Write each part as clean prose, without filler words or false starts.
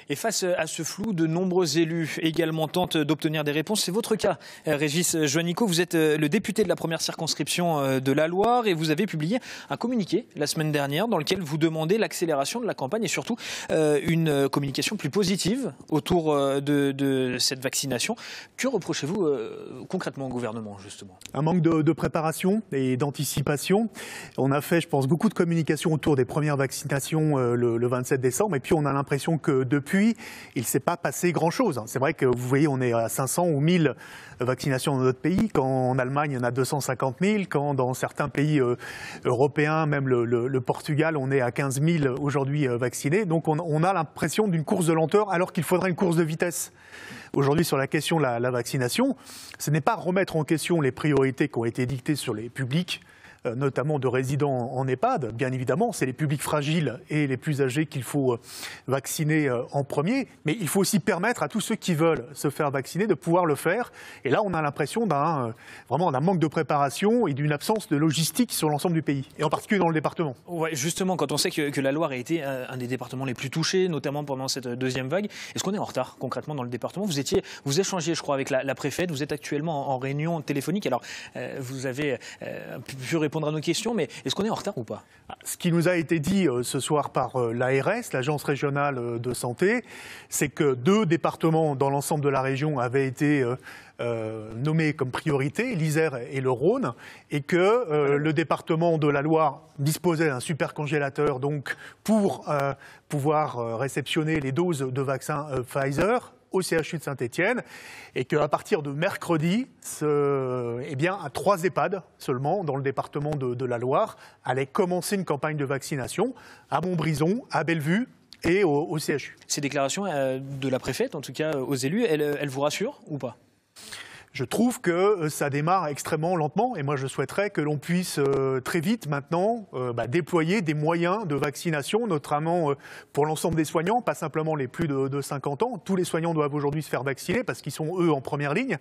Et face à ce flou, de nombreux élus également tentent d'obtenir des réponses. C'est votre cas, Régis Juanico. Vous êtes le député de la première circonscription de la Loire et vous avez publié un communiqué la semaine dernière dans lequel vous demandez l'accélération de la campagne et surtout une communication plus positive autour de cette vaccination. Que reprochez-vous concrètement au gouvernement, justement? Un manque de préparation et d'anticipation. On a fait, je pense, beaucoup de communication autour des premières vaccinations le 27 décembre et puis on a l'impression que depuis, il ne s'est pas passé grand-chose. C'est vrai que vous voyez, on est à 500 ou 1000 vaccinations dans notre pays, quand en Allemagne, il y en a 250 000, quand dans certains pays européens, même le Portugal, on est à 15 000 aujourd'hui vaccinés. Donc on a l'impression d'une course de lenteur alors qu'il faudrait une course de vitesse. Aujourd'hui, sur la question de la vaccination, ce n'est pas remettre en question les priorités qui ont été dictées sur les publics, notamment de résidents en EHPAD. Bien évidemment, c'est les publics fragiles et les plus âgés qu'il faut vacciner en premier. Mais il faut aussi permettre à tous ceux qui veulent se faire vacciner de pouvoir le faire. Et là, on a l'impression vraiment d'un manque de préparation et d'une absence de logistique sur l'ensemble du pays, et en particulier dans le département. Ouais, justement, quand on sait que la Loire a été un des départements les plus touchés, notamment pendant cette deuxième vague, est-ce qu'on est en retard concrètement dans le département? Vous échangez, je crois, avec la préfète, vous êtes actuellement en réunion téléphonique. Alors, vous avez pu répondre à nos questions, mais est-ce qu'on est en retard ou pas? Ce qui nous a été dit ce soir par l'ARS, l'Agence régionale de santé, c'est que 2 départements dans l'ensemble de la région avaient été nommés comme priorité, l'Isère et le Rhône, et que le département de la Loire disposait d'un supercongélateur donc pour pouvoir réceptionner les doses de vaccin Pfizer au CHU de Saint-Étienne, et qu'à partir de mercredi, à 3 EHPAD seulement dans le département de la Loire allait commencer une campagne de vaccination à Montbrison, à Bellevue et au CHU. Ces déclarations de la préfète, en tout cas aux élus, elles vous rassurent ou pas? Je trouve que ça démarre extrêmement lentement et moi je souhaiterais que l'on puisse très vite maintenant déployer des moyens de vaccination, notamment pour l'ensemble des soignants, pas simplement les plus de 50 ans. Tous les soignants doivent aujourd'hui se faire vacciner parce qu'ils sont eux en première ligne.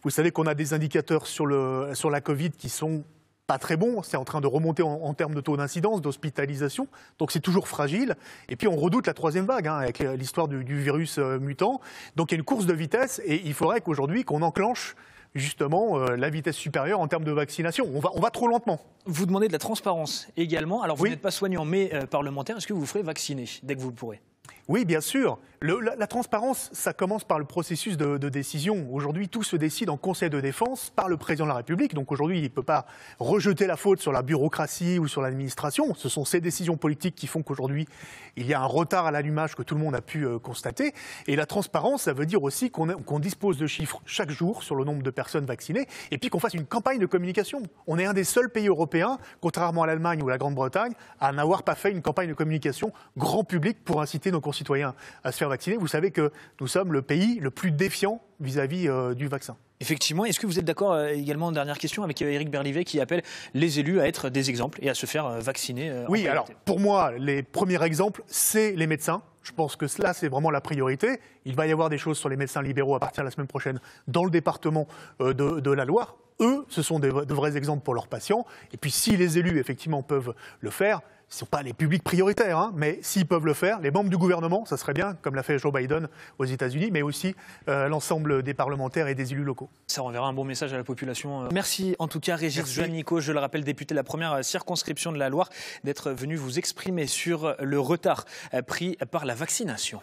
Vous savez qu'on a des indicateurs sur la Covid qui sont pas très bon, c'est en train de remonter en termes de taux d'incidence, d'hospitalisation, donc c'est toujours fragile. Et puis on redoute la 3e vague avec l'histoire du virus mutant. Donc il y a une course de vitesse et il faudrait qu'aujourd'hui qu'on enclenche justement la vitesse supérieure en termes de vaccination. On va trop lentement. Vous demandez de la transparence également. Alors vous Oui. n'êtes pas soignant mais parlementaire, est-ce que vous vous ferez vacciner dès que vous le pourrez? Oui, bien sûr. La transparence, ça commence par le processus de décision. Aujourd'hui, tout se décide en Conseil de défense par le président de la République. Donc aujourd'hui, il ne peut pas rejeter la faute sur la bureaucratie ou sur l'administration. Ce sont ces décisions politiques qui font qu'aujourd'hui, il y a un retard à l'allumage que tout le monde a pu constater. Et la transparence, ça veut dire aussi qu'on dispose de chiffres chaque jour sur le nombre de personnes vaccinées et puis qu'on fasse une campagne de communication. On est un des seuls pays européens, contrairement à l'Allemagne ou à la Grande-Bretagne, à n'avoir pas fait une campagne de communication grand public pour inciter nos concitoyens à se faire vacciner. Vous savez que nous sommes le pays le plus défiant vis-à-vis du vaccin. Effectivement. Est-ce que vous êtes d'accord également, dernière question, avec Éric Berlivet qui appelle les élus à être des exemples et à se faire vacciner Oui, alors pour moi, les premiers exemples, c'est les médecins. Je pense que cela, c'est vraiment la priorité. Il va y avoir des choses sur les médecins libéraux à partir de la semaine prochaine dans le département de la Loire. Eux, ce sont de vrais exemples pour leurs patients. Et puis si les élus, effectivement, peuvent le faire, ce ne sont pas les publics prioritaires, mais s'ils peuvent le faire, les membres du gouvernement, ça serait bien, comme l'a fait Joe Biden aux États-Unis, mais aussi l'ensemble des parlementaires et des élus locaux. Ça renverra un bon message à la population. Merci en tout cas, Régis Juanico, je le rappelle, député de la première circonscription de la Loire, d'être venu vous exprimer sur le retard pris par la vaccination.